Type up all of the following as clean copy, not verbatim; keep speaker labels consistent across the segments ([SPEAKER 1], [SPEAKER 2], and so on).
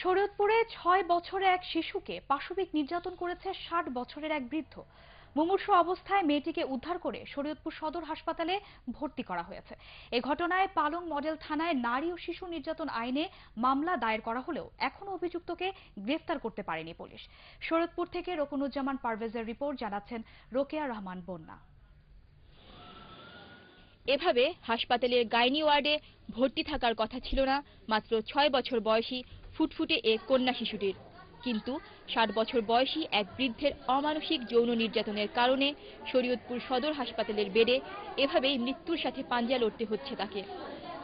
[SPEAKER 1] শরীয়তপুরে ৬ বছরের এক শিশুকে পাশবিক নির্যাতন করেছে ৬০ বছরের এক বৃদ্ধ। মুমূর্ষু অবস্থায় মেয়েটিকে উদ্ধার করে শরীয়তপুর সদর হাসপাতালে ভর্তি করা হয়েছে। এ ঘটনায় পালং মডেল থানায় নারী ও শিশু নির্যাতন আইনে মামলা দায়ের করা হলেও এখনো অভিযুক্তকে গ্রেফতার করতে পারেনি পুলিশ। শরীয়তপুর থেকে রকুনুজ্জামান পারভেজের রিপোর্ট, জানাচ্ছেন রোকেয়া রহমান বন্যা।
[SPEAKER 2] এভাবে হাসপাতালের গাইনি ওয়ার্ডে ভর্তি থাকার কথা ছিল না মাত্র ৬ বছর বয়সী ফুটফুটে এক কন্যা শিশুটির, কিন্তু ৬০ বছর বয়সী এক বৃদ্ধের অমানসিক যৌন নির্যাতনের কারণে শরীয়তপুর সদর হাসপাতালের বেডে এভাবেই মৃত্যুর সাথে পাঞ্জা লড়তে হচ্ছে তাকে।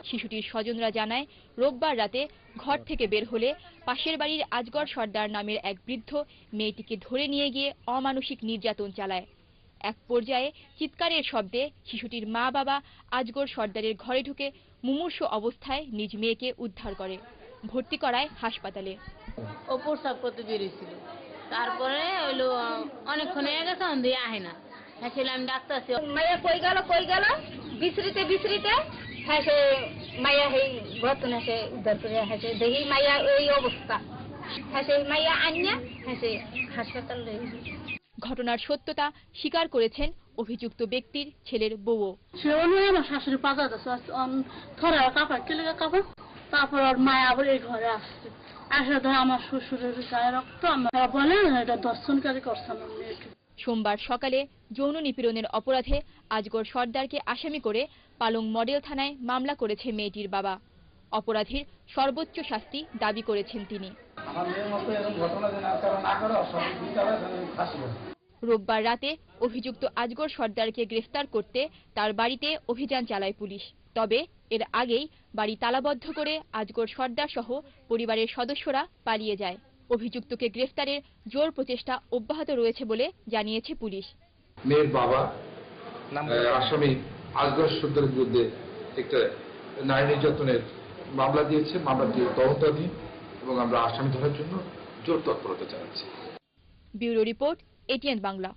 [SPEAKER 2] শিশুটির স্বজনরা জানায়, রোববার রাতে ঘর থেকে বের হলে পাশের বাড়ির আজগর সর্দার নামের এক বৃদ্ধ মেয়েটিকে ধরে নিয়ে গিয়ে অমানসিক নির্যাতন চালায়। এক পর্যায়ে চিৎকারের শব্দে শিশুটির মা বাবা আজগর সর্দারের ঘরে ঢুকে মুমূর্ষু অবস্থায় নিজ মেয়েকে উদ্ধার করে ভর্তি করায় হাসপাতালে।
[SPEAKER 3] ও প্রস্রাব করতে বেরিয়েছিল, তারপরে হইলো অনেকক্ষণ হয়ে গেছে, দিয়ে আহে না। হ্যাঁ, আমি ডাক্তার মাইয়া কই গেল বিছরিতে হ্যাঁ সে মাইয়া সেই ঘটন সে উদ্ধার করে হ্যাঁ দেখি মাইয়া এই অবস্থা, হ্যাঁ সেই মাইয়া আনিয়া হ্যাঁ সে হাসপাতাল।
[SPEAKER 2] ঘটনার সত্যতা স্বীকার করেছেন অভিযুক্ত ব্যক্তির ছেলের বউ।
[SPEAKER 4] সে আমার শাশুড়ি পাতা থরা কাপড় কেলে কাপড়, তারপর ওর মায়া আবার এই ঘরে আসছে, আসে ধর আমার শ্বশুরের গায়ে রক্ত, আমরা বলে এটা দর্শনকারী করছে আমার মেয়েকে।
[SPEAKER 2] সোমবার সকালে যৌন নিপীড়নের অপরাধে আজগর সর্দারকে আসামি করে পালং মডেল থানায় মামলা করেছে মেয়েটির বাবা। অপরাধীর সর্বোচ্চ শাস্তি দাবি করেছেন তিনি। রোববার রাতে অভিযুক্ত আজগর সর্দারকে গ্রেফতার করতে তার বাড়িতে অভিযান চালায় পুলিশ। তবে এর আগেই বাড়ি তালাবদ্ধ করে আজগর সর্দার সহ পরিবারের সদস্যরা পালিয়ে যায়। অভিযুক্তকে গ্রেফতারের জোর প্রচেষ্টা অব্যাহত রয়েছে বলে জানিয়েছে পুলিশ।
[SPEAKER 5] মেয়ের বাবা আসামি আজগর সর্দারের বিরুদ্ধে একটা নারী নির্যাতনের মামলা দিয়েছে, মামলাটি তদন্তাধীন এবং আমরা আসামি ধরার জন্য জোর তৎপরতা চালাচ্ছি।
[SPEAKER 2] Bureau report, ATN Bangla.